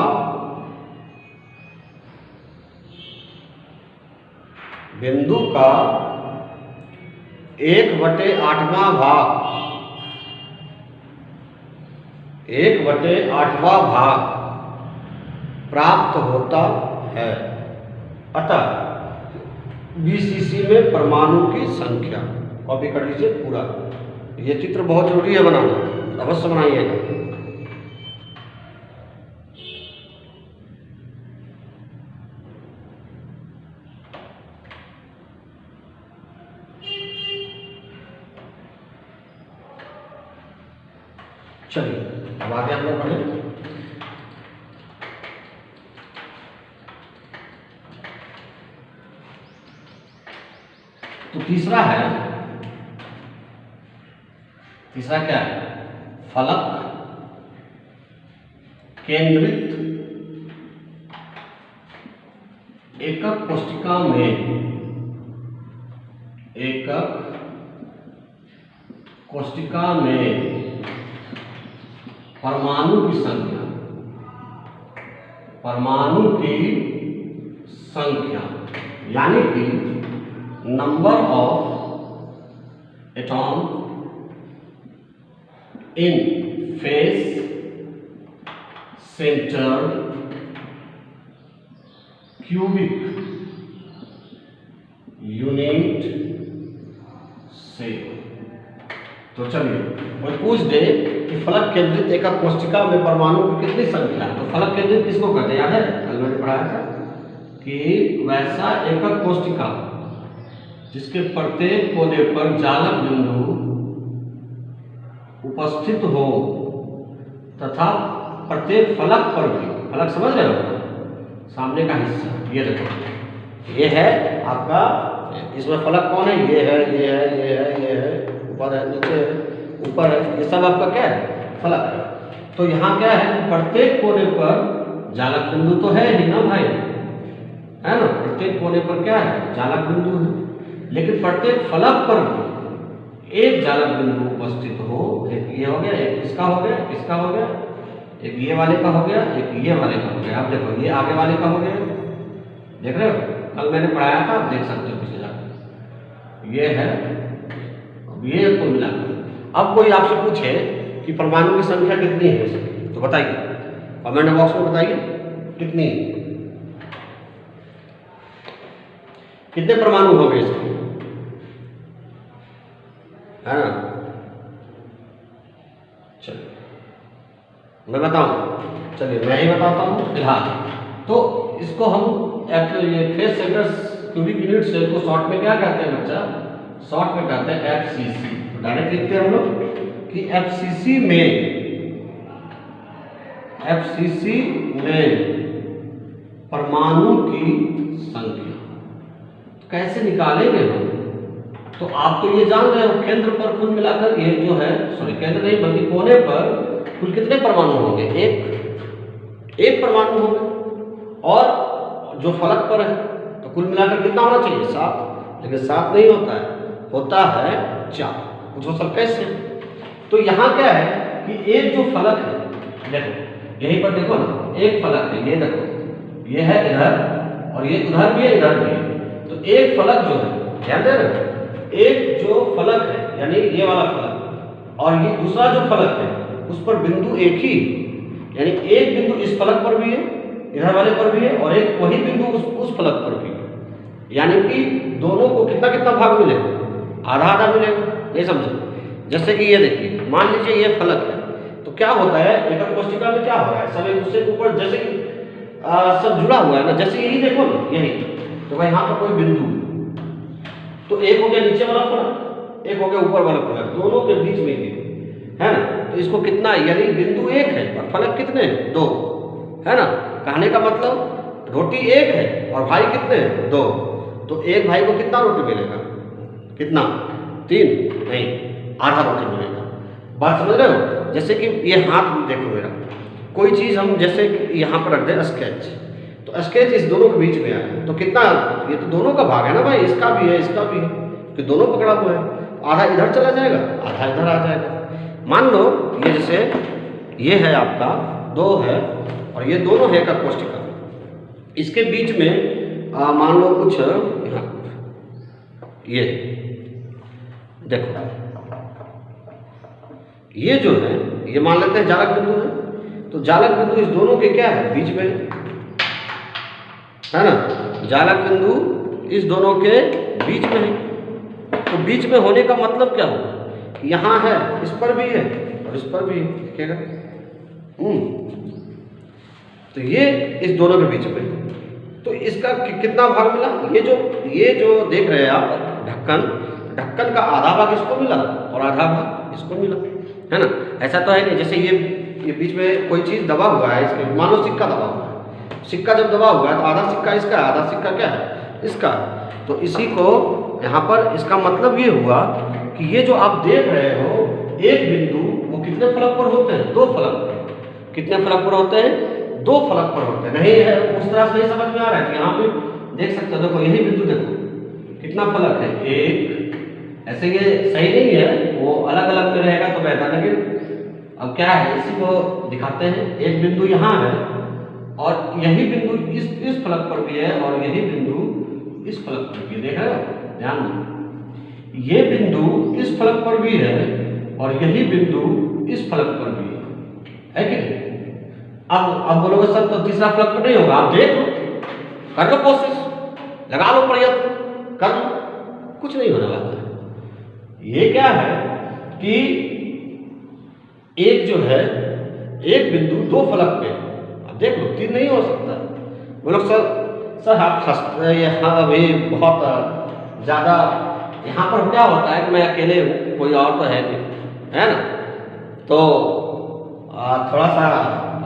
बिंदु का 1/8वां भाग 1/8वां भाग प्राप्त होता है। अतः बीसीसी में परमाणु की संख्या, कॉपी कर लीजिए पूरा। ये चित्र बहुत जरूरी है बनाना, अवश्य बनाइएगा। चलिए अब आगे हम लोग पढ़ें। तो तीसरा क्या है? फलक केंद्रित एकक कोशिका परमाणु की संख्या परमाणु की संख्या, यानी कि number of atom in face centre cubic unit से। तो चलिए कोई पूछ दे कि फलक केंद्रित एकक कोशिका में परमाणु की कितनी संख्या है, तो फलक केंद्रित किसको कहते हैं? याद है, कल मैंने पढ़ाया था कि वैसा एकक कोशिका जिसके प्रत्येक कोने पर जालक बिंदु उपस्थित हो तथा प्रत्येक फलक पर भी, फलक समझ रहे हो, सामने का हिस्सा, ये देखो ये है आपका, इसमें फलक कौन है? ये है, ये है, ये है, ये है, ऊपर है, नीचे है, ऊपर है, ये सब आपका क्या है? फलक है। तो यहाँ क्या है? प्रत्येक कोने पर जालक बिंदु तो है ही ना भाई, है ना? प्रत्येक कोने पर क्या है? जालक बिंदु है। लेकिन प्रत्येक फलक पर भी एक जालक बिंदु उपस्थित हो। एक ये हो गया, एक इसका हो गया, इसका हो गया, एक ये वाले का हो गया, एक ये वाले का हो गया। आप देखो ये आगे वाले का हो गया, देख रहे हो? कल मैंने पढ़ाया था, आप देख सकते हो पीछे जाकर। ये है, अब ये को मिला। अब कोई आपसे पूछे कि परमाणु की संख्या कितनी है इसकी, तो बताइए, कमेंट बॉक्स में बताइए कितनी, कितने परमाणु होंगे इसके, है ना? चलिए मैं बताऊं, चलिए मैं ही बताता हूँ फिलहाल। तो इसको हम ये face centre cubic unit cell को शॉर्ट में क्या कहते हैं बच्चा? शॉर्ट में कहते हैं एफसीसी। तो डायरेक्ट लिखते हैं हम लोग कि एफसीसी में परमाणु की संख्या। तो कैसे निकालेंगे हम? तो आप तो ये जान रहे हो, केंद्र पर कुल मिलाकर ये जो है, सॉरी केंद्र नहीं बल्कि कोने पर कुल कितने परमाणु होंगे? एक परमाणु होंगे। और जो फलक पर है तो कुल मिलाकर कितना होना चाहिए? 7। लेकिन 7 नहीं होता है, होता है 4। पूछो सर कैसे? तो यहाँ क्या है कि एक जो फलक है, देखो यहीं पर देखो ना, एक फलक है, ये देखो ये है इधर और ये उधर भी है, इधर भी है। तो एक फलक जो है, ध्यान दे रहे हो, एक जो फलक है यानी ये वाला फलक और ये दूसरा जो फलक है उस पर बिंदु एक ही, यानी एक बिंदु इस फलक पर भी है, इधर वाले पर भी है, और एक वही बिंदु उस फलक पर भी है। यानी कि दोनों को कितना कितना भाग मिलेगा? आधा आधा मिलेगा। नहीं समझे? जैसे कि ये देखिए, मान लीजिए ये फलक है, तो क्या होता है एकक कोशिका में, क्या हो रहा है? सब एक दूसरे के ऊपर जैसे कि सब जुड़ा हुआ है ना। जैसे यही देखो ना, यही तो भाई यहाँ पर कोई बिंदु, तो एक हो गया नीचे वाला फलक, एक हो गया ऊपर वाला फलक, दोनों के बीच में ही है ना। तो इसको कितना, यानी बिंदु एक है और फलक कितने हैं? 2, है ना। कहने का मतलब रोटी एक है और भाई कितने हैं? 2। तो एक भाई को कितना रोटी मिलेगा? कितना? 3 नहीं, आधा रोटी मिलेगा। बात समझ रहे हो? जैसे कि ये हाथ में देखो मेरा, कोई चीज़ हम जैसे यहाँ पर रख दें स्केच, तो स्केच इस दोनों के बीच में आया तो कितना? ये तो दोनों का भाग है ना भाई, इसका भी है, इसका भी है, कि दोनों पकड़ा हुआ है। आधा इधर चला जाएगा, आधा इधर आ जाएगा। मान लो ये जैसे ये है आपका 2 है और ये दोनों है एकक कोशिका, इसके बीच में मान लो कुछ यहाँ, ये देखो ये जो है, ये मान लेते हैं जालक बिंदु है। तो जालक बिंदु इस दोनों के क्या है? बीच में है ना। जालक बिंदु इस दोनों के बीच में है। तो बीच में होने का मतलब क्या होगा? यहाँ है, इस पर भी है और इस पर भी देखिएगा। तो ये इस दोनों के बीच में, तो इसका कितना भाग मिला? ये जो देख रहे हैं आप ढक्कन का आधा भाग इसको मिला और आधा भाग इसको मिला, है ना। ऐसा तो है नहीं, जैसे ये बीच में कोई चीज़ दबा हुआ है, इसके मान लो सिक्का दबा हुआ है। सिक्का जब दबा हुआ है तो आधा सिक्का इसका, आधा सिक्का क्या है? इसका। तो इसी को यहाँ पर, इसका मतलब ये हुआ कि ये जो आप देख रहे हो एक बिंदु, वो कितने फलक पर होते हैं? 2 फलक पर। कितने फलक पर होते हैं? 2 फलक पर होते हैं। नहीं है उस तरह से नहीं समझ में आ रहा है कि यहाँ पे देख सकते हो, देखो यही बिंदु देखो कितना फलक है? 1। ऐसे ये सही नहीं है, वो अलग अलग में रहेगा तो बेहतर। लेकिन अब क्या है, इसी को दिखाते हैं। एक बिंदु यहाँ है और यही बिंदु इस फलक पर भी है और यही बिंदु इस फलक पर भी है। देख रहे हो, ध्यान दो, ये बिंदु इस फलक पर भी है और यही बिंदु इस फलक पर भी है कि नहीं? अब बोलोगे सर तो तीसरा फलक पर नहीं होगा। आप देख लो, कर लो कोशिश, लगा लो प्रयत्न, कर लो, कुछ नहीं होने वाला है। ये क्या है कि एक जो है, एक बिंदु दो फलक पे, अब देख लो, तीन नहीं हो सकता। बोलो सर आप यहाँ अभी बहुत ज़्यादा, यहाँ पर क्या होता है कि मैं अकेले हूँ, कोई और तो है नहीं, है ना? तो थोड़ा सा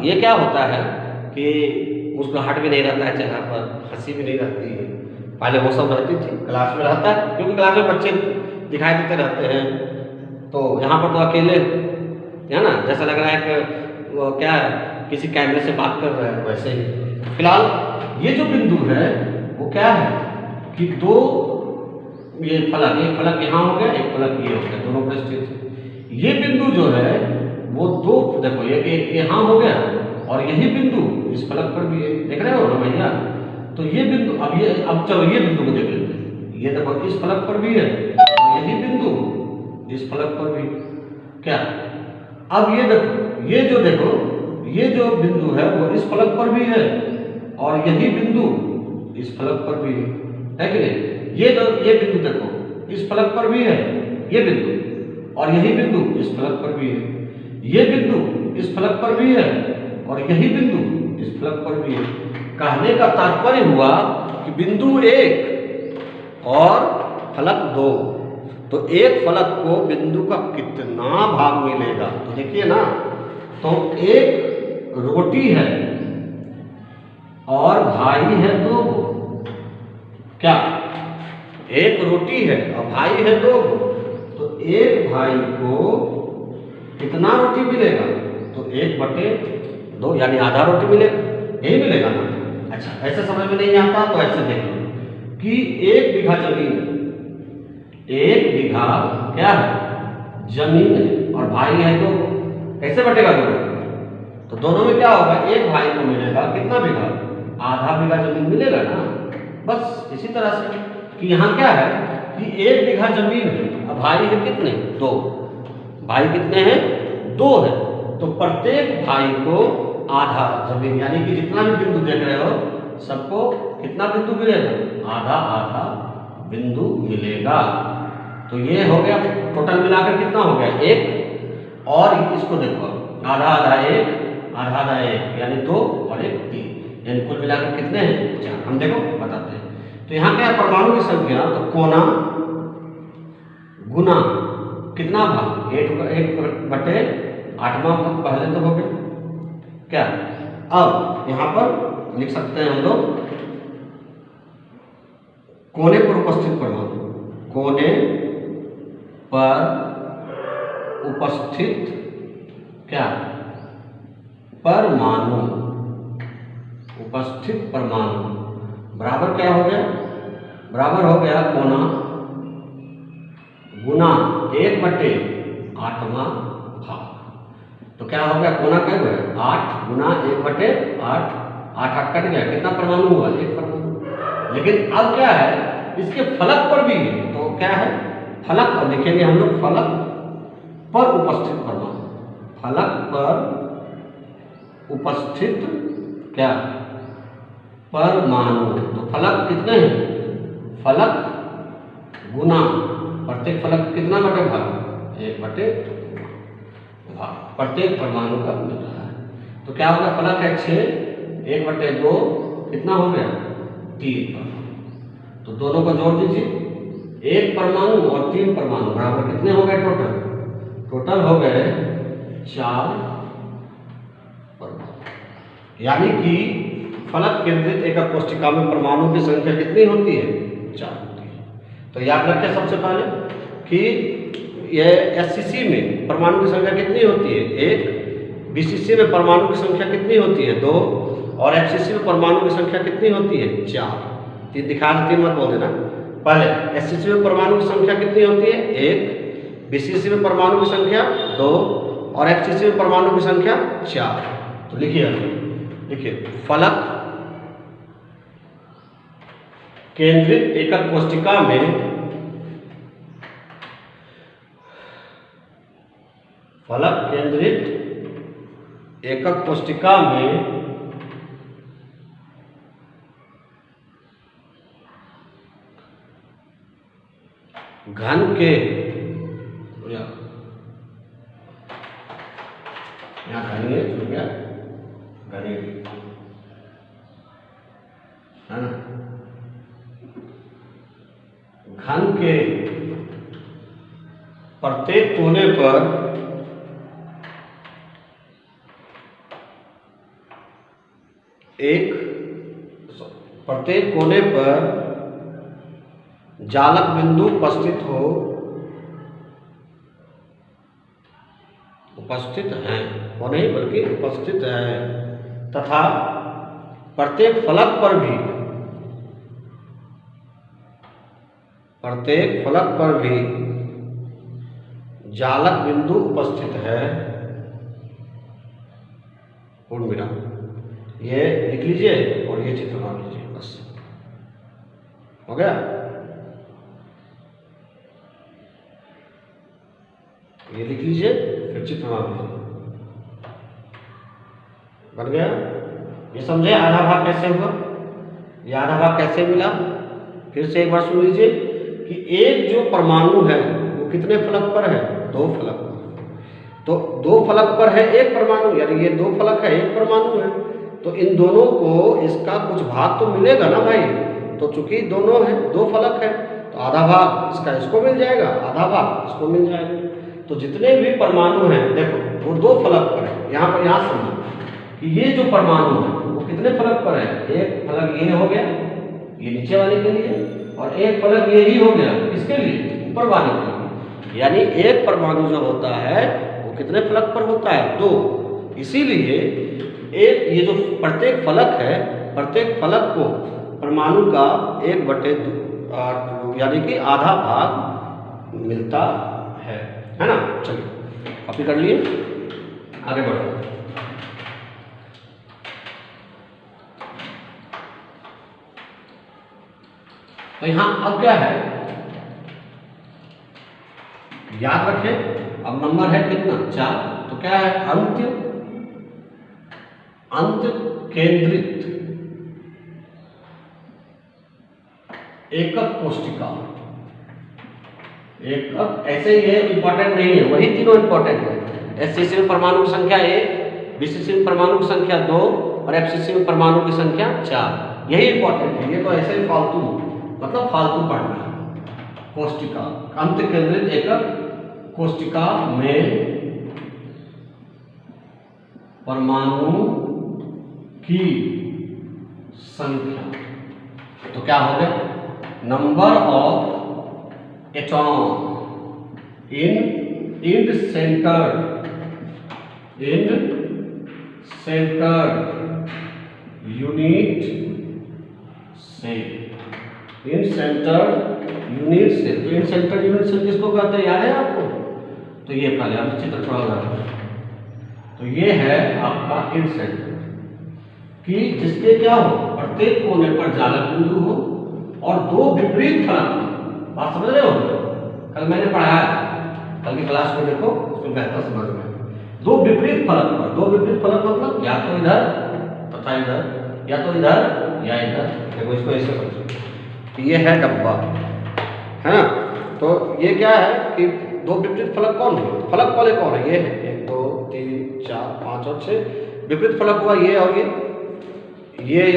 ये क्या होता है कि मुस्कुराहट भी नहीं रहता है चेहरा पर, हंसी भी नहीं रहती है। पहले वो सब रहती थी, क्लास में रहता है, क्योंकि क्लास में बच्चे दिखाई देते रहते हैं, तो यहाँ पर तो अकेले है ना, जैसा लग रहा है कि वो क्या है, किसी कैमरे से बात कर रहे हैं वैसे ही। फिलहाल ये जो बिंदु है वो क्या है कि दो, ये फलक, एक फलक यहाँ हो गया, एक फलक ये हो गया, दोनों पर स्थित। ये बिंदु जो है वो दो, देखो ये यहाँ हो गया और यही बिंदु इस फलक पर भी है। देख रहे हो ना भैया? तो ये बिंदु, अब चलो ये बिंदु को देख लेते हैं। ये देखो इस फलक पर भी है और यही बिंदु इस फलक पर भी, क्या? अब ये देखो, ये जो बिंदु है वो इस फलक पर भी है और यही बिंदु इस फलक पर भी है कि नहीं? ये बिंदु देखो इस फलक पर भी है, ये बिंदु, और यही बिंदु इस फलक पर भी है। ये बिंदु इस फलक पर भी है और यही बिंदु इस फलक पर भी है। कहने का तात्पर्य हुआ कि बिंदु एक और फलक दो, तो एक फलक को बिंदु का कितना भाग मिलेगा? तो देखिए ना, तो एक रोटी है और भाई है दो, क्या? एक रोटी है और भाई है दो, तो एक भाई को कितना रोटी मिलेगा? तो 1/2, यानी आधा रोटी मिलेगा, यही मिलेगा ना? अच्छा, ऐसे समझ में नहीं आता तो ऐसे देख लो कि 1 बीघा जमीन, 1 बीघा क्या है? जमीन है और भाई है तो कैसे बटेगा दोनों? तो दोनों में क्या होगा? एक भाई को मिलेगा कितना बीघा? आधा बीघा जमीन मिलेगा ना। बस इसी तरह से कि यहाँ क्या है कि 1 बीघा जमीन है और भाई है कितने? 2। भाई कितने हैं? 2 है। तो प्रत्येक भाई को आधा जमीन, यानी कि जितना भी बिंदु देख रहे हो सबको कितना बिंदु मिलेगा? आधा आधा बिंदु मिलेगा। तो ये हो गया, टोटल मिलाकर कितना हो गया? 1। और इसको देखो, आधा आधा 1, आधा आधा 1, यानी 2 और 1 3, यानी कुल मिलाकर कितने हैं? 4। हम देखो बताते हैं। तो यहाँ क्या है? परमाणु की संख्या, तो कोना गुना कितना भाग? 1/8वां भाग पहले तो हो गया, क्या? अब यहाँ पर लिख सकते हैं हम लोग कोने पर उपस्थित परमाणु, कोने पर उपस्थित क्या? परमाणु, उपस्थित परमाणु बराबर क्या हो गया? बराबर हो गया कोना गुना 1/8वां भाग। तो क्या हो गया? कोना क्या हुआ? 8 गुना 1/8, 8 8 कट गया, कितना परमाणु हुआ? 1 परमाणु। लेकिन अब क्या है? इसके फलक पर भी है, तो क्या है? फलक पर लिखेंगे हम लोग, फलक पर उपस्थित परमाणु, फलक पर उपस्थित क्या? परमाणु। तो फलक कितने हैं? फलक गुना प्रत्येक फलक कितना बटे भाग? 1/8 भाग प्रत्येक परमाणु का मिल रहा है। तो क्या होगा? फलक है 6, 1/2 कितना हो गया? 3 परमाणु। तो दोनों को जोड़ दीजिए, 1 परमाणु और 3 परमाणु बराबर कितने हो गए टोटल? टोटल हो गए 4 परमाणु। यानी कि फलक केंद्रित एकक कोष्ठिका में परमाणु की संख्या कितनी होती है? 4 होती है। तो याद रखें सबसे पहले कि यह एससीसी में परमाणु की संख्या कितनी होती है? 1। बीसीसी में परमाणु की संख्या कितनी होती है? 2। और एफसीसी में परमाणु की संख्या कितनी होती है? 4। 3 दिखा, 3 मत बोल देना। पहले एससीसी में परमाणु की संख्या कितनी होती है? 1। बीसीसी में परमाणु की संख्या 2 और एफसीसी में परमाणु की संख्या 4। तो लिखिए देखिए फलक केंद्रित एकक कोशिका में फलक केंद्रित एकक कोशिका में घन के यहाँ घनीय हो गया, घनीय है ना, घन के प्रत्येक कोने पर प्रत्येक कोने पर जालक बिंदु उपस्थित हैं, वो नहीं बल्कि उपस्थित है, तथा प्रत्येक फलक पर भी जालक बिंदु उपस्थित है। पूर्ण विराम। ये लिख लीजिए और ये चित्र बना लीजिए, बस हो गया। ये लिख लीजिए फिर चित्र बना लीजिए, बन गया। ये समझे आधा भाग कैसे हुआ, ये आधा भाग कैसे मिला। फिर से एक बार सुन लीजिए कि एक जो परमाणु है वो कितने फलक पर है, 2 फलक पर। तो 2 फलक पर है एक परमाणु, यानी ये 2 फलक है एक परमाणु है, तो इन दोनों को इसका कुछ भाग तो मिलेगा ना भाई। तो चूंकि दोनों है 2 फलक है तो आधा भाग इसका इसको मिल जाएगा, आधा भाग इसको मिल जाएगा। तो जितने भी परमाणु हैं देखो वो 2 फलक पर है। यहाँ समझो कि ये जो परमाणु है वो कितने फलक पर है, एक फलक ये हो गया, ये नीचे वाले के लिए, और एक फलक ये ही हो गया, किसके लिए, ऊपर वाले के लिए। यानी एक परमाणु जो होता है वो कितने फलक पर होता है, 2। इसीलिए एक ये जो प्रत्येक फलक है, प्रत्येक फलक को परमाणु का 1/2 यानी कि आधा भाग मिलता है ना। चलिए कॉपी कर लिए, आगे बढ़ो। तो यहां अब क्या है, याद रखें अब नंबर है कितना, 4। तो क्या है, अंत केंद्रित एकक कोशिका। एकक ऐसे ये इंपॉर्टेंट नहीं है, वही तीनों इंपॉर्टेंट है। एससीसी में परमाणु की संख्या 1, बीसीसी में परमाणु की संख्या 2 और एफसीसी में परमाणु की संख्या 4। यही इंपॉर्टेंट है, ये तो ऐसे ही फालतू मतलब फालतू पढ़ना है। कोशिका, अंत केंद्रित एकक कोशिका में परमाणु की संख्या, तो क्या हो गया, number of atom in end centred unit cell. In centred unit cell, तो इन सेंटर्ड यूनिट सेल किसको कहते हैं, याद है आपको। तो ये पहले आप चित्र थोड़ा सा, तो ये है आपका इन सेंटर कि जिसके क्या हो, प्रत्येक कोने पर जालक बिंदु हो और 2 विपरीत फलक। बात समझ रहे हो, कल मैंने पढ़ाया, कल की क्लास में देखो, उसमें बेहतर समझ में। 2 विपरीत फलक पर, 2 विपरीत फलक मतलब या तो इधर तथा इधर, या तो इधर या इधर। देखो इसको ऐसे समझो, ये है डब्बा, है ना। तो ये क्या है कि 2 विपरीत फलक कौन है, फलक वाले कौन है, ये है 1 2 3 4 5 और 6 विपरीत फलक हुआ, ये और ये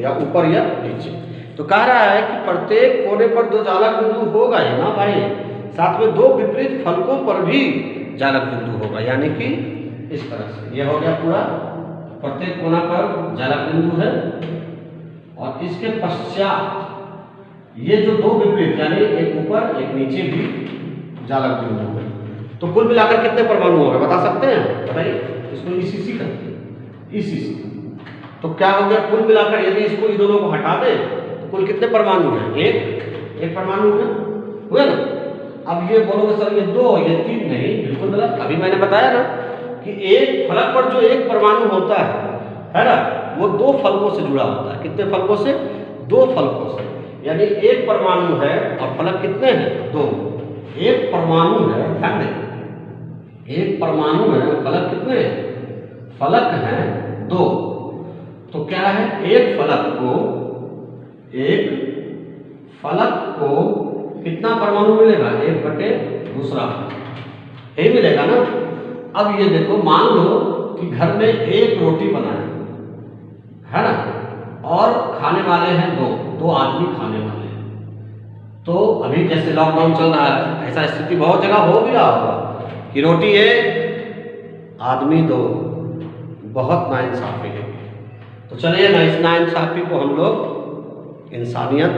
या ऊपर या नीचे। तो कह रहा है कि प्रत्येक कोने पर 2 जालक बिंदु होगा ही ना भाई, साथ में 2 विपरीत फलकों पर भी जालक बिंदु होगा, यानी कि इस तरह से ये हो गया पूरा। प्रत्येक कोना पर जालक बिंदु है और इसके पश्चात ये जो 2 विपरीत यानी एक ऊपर एक नीचे भी जालक बिंदु है। तो कुल मिलाकर कितने परमाणु हो गए बता सकते हैं, बताइए। इसको ईसीसी कहते हैं, ईसीसी। तो क्या हो गया, कुल मिलाकर यदि इसको इन दोनों को हटा दें तो कुल कितने परमाणु हैं, एक परमाणु हुए ना। अब ये बोलोगे सर ये 2 ये 3, नहीं, बिल्कुल गलत। अभी मैंने बताया ना कि एक फलक पर जो एक परमाणु होता है ना, वो 2 फलकों से जुड़ा होता है। कितने फलकों से? 2 फलकों से। यानी एक परमाणु है और फलक कितने हैं? 2। एक परमाणु है, ध्यान दें, एक परमाणु है और फलक कितने हैं? फलक हैं 2। तो क्या है, एक फलक को कितना परमाणु मिलेगा? 1/2 यही मिलेगा ना। अब ये देखो, मान लो कि घर में एक रोटी बना है ना, और खाने वाले हैं 2 आदमी खाने वाले हैं। तो अभी जैसे लॉकडाउन चल रहा है, ऐसा स्थिति बहुत जगह हो भी रहा होगा कि रोटी 1 आदमी 2, बहुत नाइंसाफी है। तो चलिए ना, इस नाइंसाफी को हम लोग इंसानियत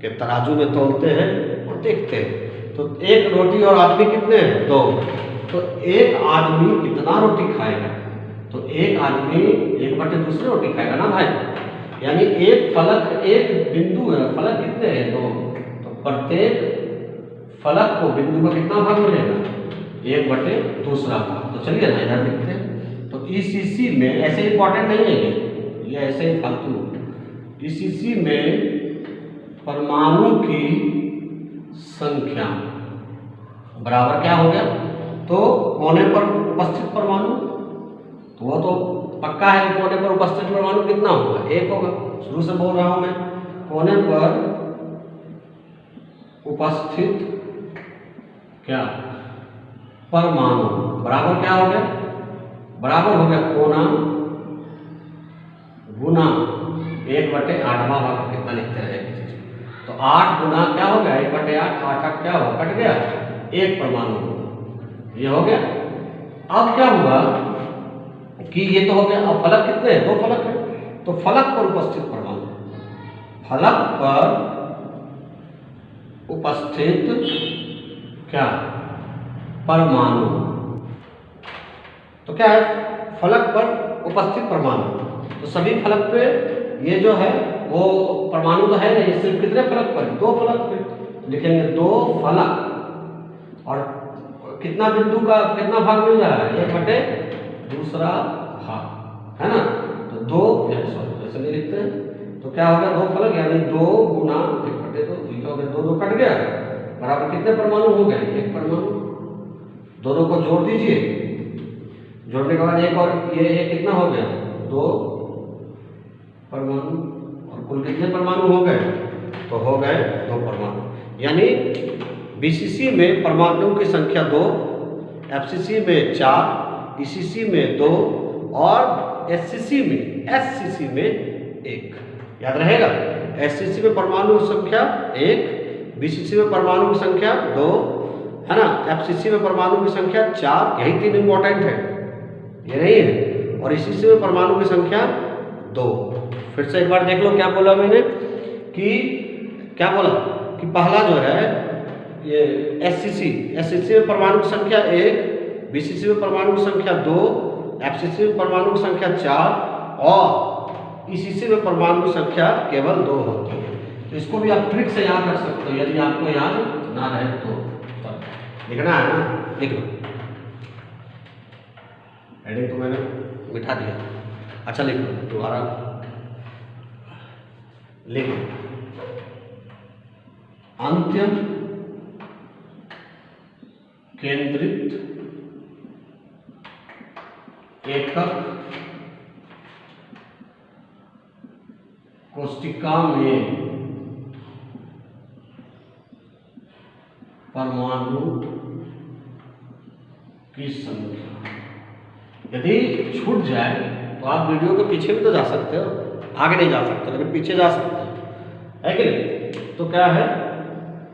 के तराजू में तोलते हैं और देखते हैं। तो एक रोटी और आदमी कितने हैं? 2। तो एक आदमी कितना रोटी खाएगा? तो एक आदमी 1/2 रोटी खाएगा ना भाई। यानी एक फलक, एक बिंदु है, फलक कितने हैं? 2। तो प्रत्येक फलक को बिंदु का कितना भाग मिलेगा? 1/2 भाग। तो चलिए ना इधर लिखते हैं। तो ईसीसी में, ऐसे इंपॉर्टेंट नहीं है ये ऐसे ही फालतू। ईसीसी में परमाणु की संख्या बराबर क्या हो गया? तो कोने पर उपस्थित परमाणु, तो वो तो पक्का है, कोने पर उपस्थित परमाणु कितना होगा? 1 होगा। शुरू से बोल रहा हूं मैं, कोने पर उपस्थित क्या परमाणु बराबर क्या हो गया? बराबर हो गया कोना गुना 1/8 भाग। कितना लिखते हैं? तो 8 गुना क्या हो गया? 1/8। 8 क्या हुआ? कट गया, 1 परमाणु होगा। ये हो गया। अब क्या हुआ कि ये तो हो गया। अब फलक कितने हैं? 2 फलक है। तो फलक पर उपस्थित परमाणु, फलक पर उपस्थित क्या परमाणु, तो क्या है? फलक पर उपस्थित परमाणु। तो सभी फलक पे ये जो है वो परमाणु तो है नहीं, ये सिर्फ कितने फलक पर? 2 फलक पे। लिखेंगे 2 फलक और कितना बिंदु का कितना भाग मिल रहा है? 1/2 भाग, है ना। तो 2 ऐसे नहीं लिखते हैं। तो क्या हो गया? 2 फलक यानी 2 गुना 1/2 हो गया। 2 कट गया, बराबर कितने परमाणु हो गए? 1 परमाणु। दोनों को जोड़ दीजिए, जोड़ने के बाद एक और ये कितना हो गया? 2 परमाणु। और कुल कितने परमाणु हो गए? तो हो गए 2 परमाणु। यानी बीसीसी में परमाणुओं की संख्या 2, एफसीसी में 4, ईसीसी में 2 और एससीसी में 1। याद रहेगा, एससीसी में परमाणु की संख्या 1, बीसीसी में परमाणु की संख्या 2, है ना, एफसीसी में परमाणु की संख्या 4। यही 3 इंपॉर्टेंट है, ये नहीं है। और ईसीसी में परमाणु की संख्या 2। फिर से एक बार देख लो क्या बोला मैंने, कि क्या बोला कि पहला जो है ये एससीसी में परमाणु की संख्या 1, बीसीसी में परमाणु की संख्या 2, एफसीसी में परमाणु की संख्या 4 और ईसीसी में परमाणु की संख्या केवल 2 होती है। तो इसको भी आप ट्रिक से याद रख सकते हो, यदि आपको याद ना रहे तो लिखना है ना, लिख लो। हेडिंग तो मैंने मिटा दिया। अच्छा लिख लो, दोबारा लिख लो। अंत्य केंद्रित एकक कोशिका में परमाणु की संख्या। यदि छूट जाए तो आप वीडियो के पीछे भी तो जा सकते हो, आगे नहीं जा सकते लेकिन पीछे जा सकते हो, है कि नहीं। तो क्या है,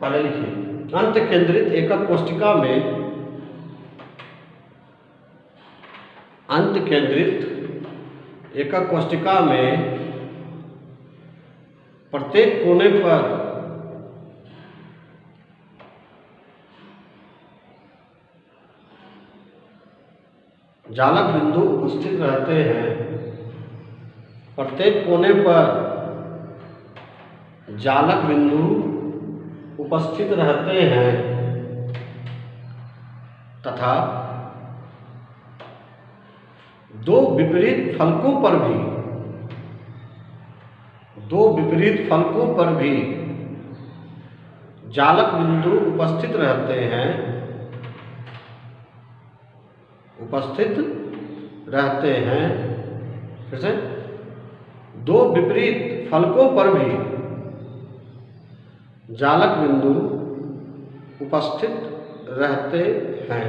पहले लिखिए, अंत केंद्रित एकक कोशिका में, अंत केंद्रित एकक कोशिका में प्रत्येक कोने पर जालक बिंदु उपस्थित रहते हैं। प्रत्येक कोने पर जालक बिंदु उपस्थित रहते हैं तथा दो विपरीत फलकों पर भी जालक बिंदु उपस्थित रहते हैं। फिर से, दो विपरीत फलकों पर भी जालक बिंदु उपस्थित रहते हैं।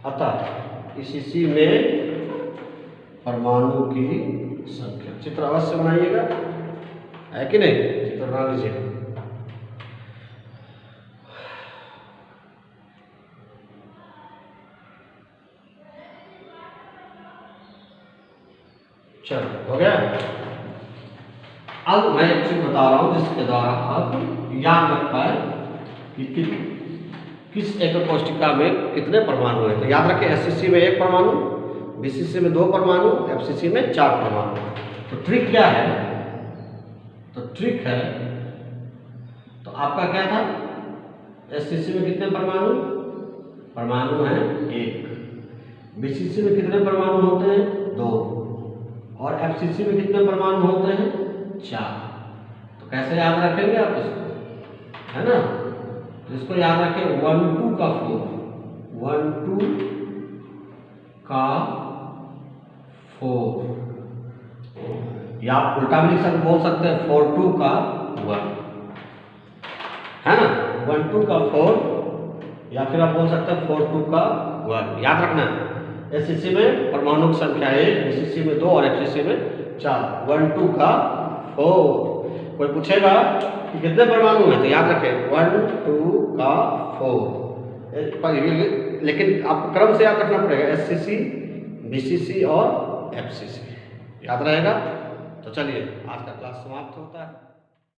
अतः इस इसी में परमाणु की संख्या। चित्र अवश्य बनाइएगा, है कि नहीं? चित्र बना लीजिए। चलो, हो गया। अब मैं एक चीज बता रहा हूं जिसके द्वारा आप याद रख पाए कि किस एकक कोष्टिका में कितने परमाणु हैं। तो याद रखें, एससीसी में 1 परमाणु, बीसीसी में 2 परमाणु, एफसीसी में 4 परमाणु। तो ट्रिक क्या है? तो ट्रिक है, तो आपका क्या था? एससीसी में कितने परमाणु? परमाणु है 1। बीसीसी में कितने परमाणु होते हैं? 2। और एफसीसी में कितने परमाणु होते हैं? 4। तो कैसे याद रखेंगे आप इसको, है ना? तो इसको याद रखें 1 2 का 4, 1 2 का 4, या आप उल्टा भी बोल सकते हैं 4 2 का 1, है ना? 1 2 का 4, या फिर आप बोल सकते हैं 4 2 का 1। याद रखना, एससीसी में परमाणु की संख्या 1, बीसीसी में 2 और एफसीसी में 4। 1 2 का 4। कोई पूछेगा कि कितने परमाणु हैं, तो याद रखें 1 2 का 4। लेकिन आपको क्रम से याद रखना पड़ेगा, एससीसी, बीसीसी और एफसीसी। याद रहेगा? तो चलिए, आज का क्लास समाप्त होता है।